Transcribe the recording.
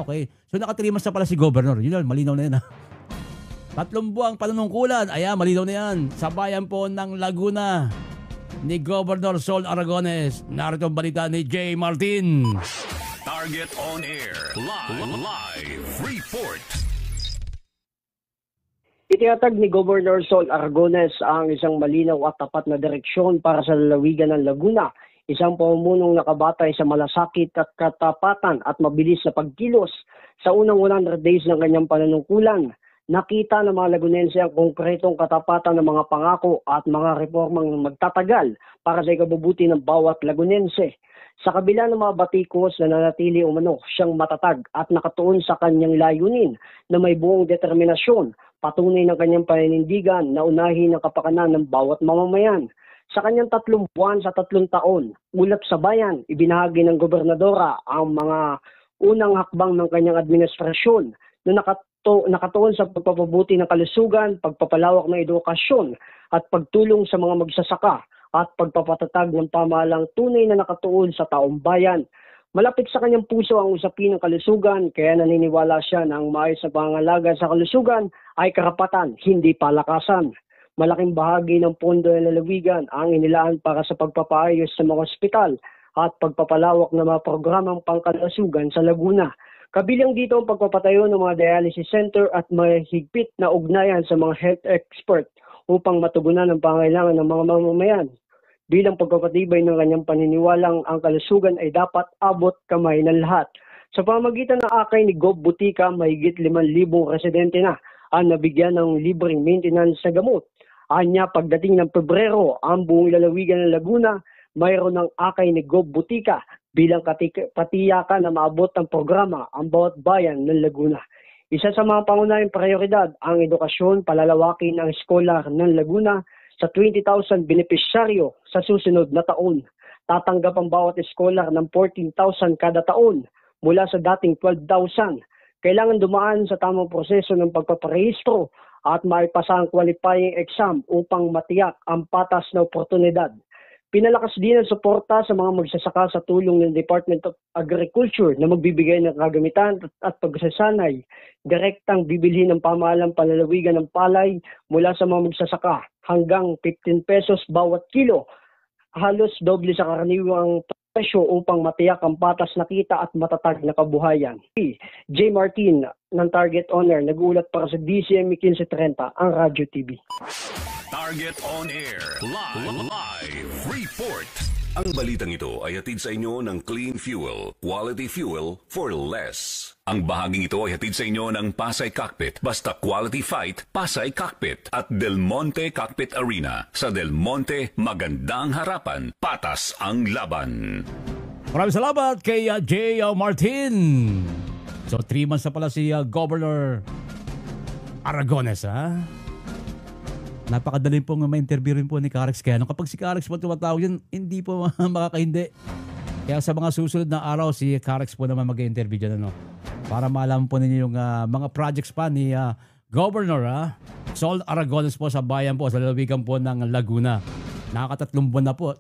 Okay. So naka 3 months na pala si Governor. Yun, malinaw na yan. 3 buwang panunungkulan. Ayan, malinaw na yan. Sa bayan po ng Laguna ni Governor Sol Aragones. Narito ang balita ni J. Martin. Target on air. Live report. Itinatag ni Governor Sol Aragones ang isang malinaw at tapat na direksyon para sa lalawigan ng Laguna. Isang pamumunong nakabatay sa malasakit at katapatan at mabilis na pagkilos sa unang 100 days ng kanyang panunungkulan. Nakita ng mga Lagunense ang konkretong katapatan ng mga pangako at mga reformang magtatagal para sa ikabubuti ng bawat Lagunense. Sa kabila ng mga batikos na nanatili umano siyang matatag at nakatuon sa kanyang layunin na may buong determinasyon, patunay ng kanyang paninindigan na unahin ang kapakanan ng bawat mamamayan. Sa kanyang 3 buwan sa 3 taon, ulap sa bayan, ibinahagi ng gobernadora ang mga unang hakbang ng kanyang administrasyon na nakatuon sa pagpapabuti ng kalusugan, pagpapalawak ng edukasyon at pagtulong sa mga magsasaka at pagpapatatag ng pamahalang tunay na nakatuon sa taong bayan. Malapit sa kanyang puso ang usapin ng kalusugan, kaya naniniwala siya na ang maayos na pangangalaga sa kalusugan ay karapatan, hindi palakasan. Malaking bahagi ng pondo ng lalawigan ang inilaan para sa pagpapaayos sa mga ospital at pagpapalawak ng mga programang pangkalusugan sa Laguna. Kabilang dito ang pagpapatayo ng mga dialysis center at mahigpit na ugnayan sa mga health expert upang matugunan ang pangailangan ng mga mamamayan. Bilang pagpapatibay ng kanyang paniniwalang ang kalusugan ay dapat abot kamay ng lahat. Sa pamagitan ng akay ni Gov. Butika, mahigit 5,000 residente na ang nabigyan ng libreng maintenance sa gamot. Anya, pagdating ng Pebrero, ang buong lalawigan ng Laguna, mayroon ng akay ni Gov. Butika bilang patiyakan na maabot ng programa ang bawat bayan ng Laguna. Isa sa mga pangunahing prioridad ang edukasyon, palalawakin ang eskolar ng Laguna sa 20,000 benepisyaryo sa susunod na taon. Tatanggap ang bawat eskolar ng 14,000 kada taon mula sa dating 12,000. Kailangan dumaan sa tamang proseso ng pagpaparehistro at maipasa ang qualifying exam upang matiyak ang patas na oportunidad. Pinalakas din ang suporta sa mga magsasaka sa tulong ng Department of Agriculture na magbibigay ng kagamitan at pagsasanay. Direktang bibilhin ng pamahalang palalawigan ng palay mula sa mga magsasaka hanggang 15 pesos bawat kilo. Halos doble sa karaniwang presyo upang matiyak ang patas na kita at matatag na kabuhayan. J. Martin ng Target On Air, nag-uulat para sa DCM 1530, ang Radyo TV. Target On Air. Live report. Ang balitang ito ay hatid sa inyo ng Clean Fuel, quality fuel for less. Ang bahaging ito ay hatid sa inyo ng Pasay Cockpit, basta quality fight, Pasay Cockpit at Del Monte Cockpit Arena. Sa Del Monte, magandang harapan, patas ang laban. Maraming salamat kay J. Martin. So 3 months na pala si Governor Aragones, ha? Napakadali pong ma-interview rin po ni Carex. Kaya kapag si Carex po tumatawag yun, hindi po makakahindi. Kaya sa mga susunod na araw, si Carex po naman mag-interview dyan, ano? Para malaman po ninyo yung mga projects pa ni Governor Sol Aragones po sa bayan po, sa lalawigan po ng Laguna. Nakaka-3 buwan na po.